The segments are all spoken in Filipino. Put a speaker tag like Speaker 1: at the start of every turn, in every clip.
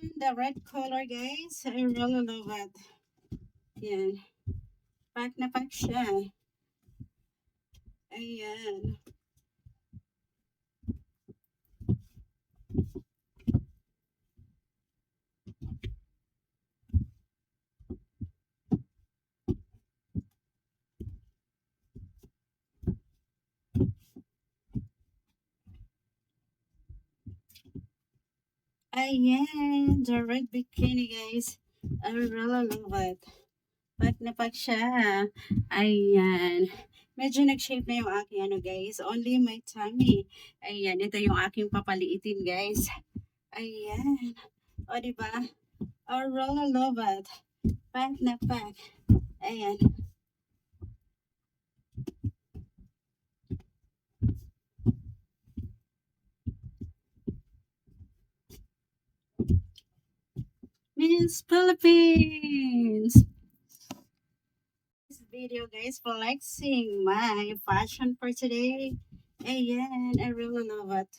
Speaker 1: The red color, guys. I really love it. Yan. Pack na pack siya. Ayan. Ayan. The red bikini, guys. I really love it. Pack na pack siya. Ayan. Medyo nag-shape na yung aking ano, guys. Only my tummy. Ayan. Ito yung aking papaliitin, guys. Ayan. O, diba? I really love it. Pack na pack. Ayan. Miss Philippines! This video, guys, flexing my fashion for today. Ayan. I really love it.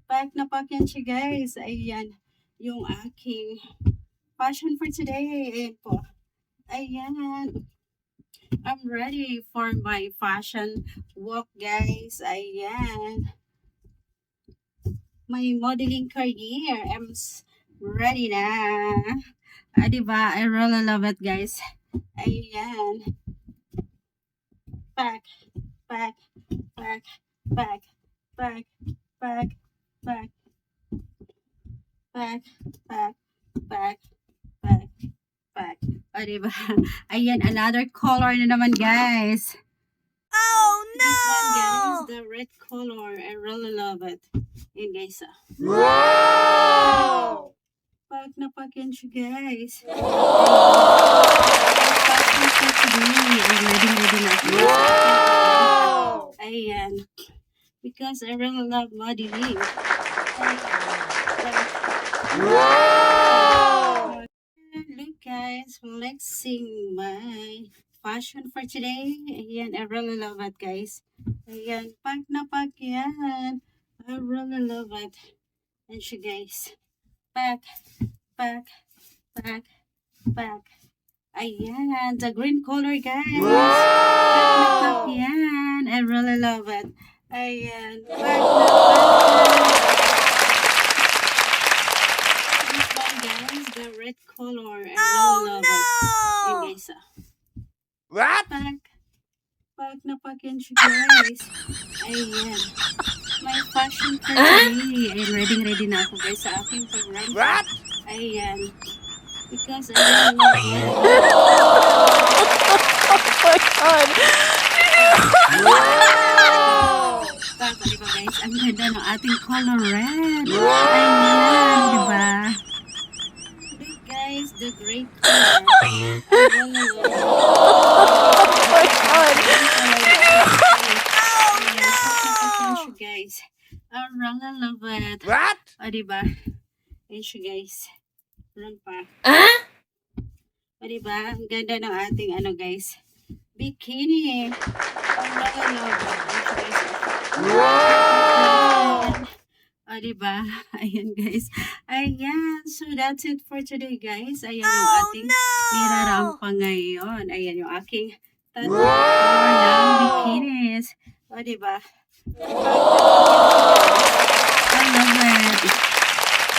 Speaker 1: Pack na pack yan siya, guys. Ayan. Yung aking fashion for today. Ayan po. Ayan. I'm ready for my fashion walk, guys. Ayan. My modeling career. I'm ready na. Diba? I really love it, guys. Ayan. Pack, pack, pack, pack, pack, pack, pack, pack, pack, pack, pack, pack. O, diba? Ayan, another color na naman, guys.
Speaker 2: Oh no!
Speaker 1: This one, guys, the red color. I really love it. Ayan, guys.
Speaker 2: Wow!
Speaker 1: Pack na pack yan siya, guys. Ready na ako.
Speaker 2: Wow!
Speaker 1: Ayan. Because I really love modeling.
Speaker 2: Wow!
Speaker 1: Look, guys, flexing my fashion for today. Ayan, I really love it, guys. Ayan, pack na pack yan. I really love it. And siya, guys. Pack, pack, pack, pack. Ayan, the green color, guys.
Speaker 2: Wow!
Speaker 1: Pack na pack yan. I really love it. Ayan, pack na pack. This one, guys, the red color. I really love it. Ayan, guys.
Speaker 2: What?
Speaker 1: Pack na pack yan siya, guys. Ayan. My fashion for today. Ayan, ready na ako, guys, sa aking program.
Speaker 2: What?
Speaker 1: Ayan. Because I really love it.
Speaker 2: Oh my God! Wow!
Speaker 1: Pack, diba, guys? Ang ganda ng ating color red.
Speaker 2: Wow!
Speaker 1: Ayan, diba? Look, guys, the great color. I really love it.
Speaker 2: Oh my God!
Speaker 1: Guys, I really love it.
Speaker 2: What?
Speaker 1: O, diba? Ayan siya, guys. Run pa. O, diba? Ang ganda ng ating, ano, guys, bikini. I really love it. Ayan siya, guys.
Speaker 2: Wow!
Speaker 1: O, diba? Ayan, guys. Ayan. So, that's it for today, guys. Ayan yung ating nirarampa ngayon. Ayan yung aking tattoo ng bikinis. O, diba? I love it.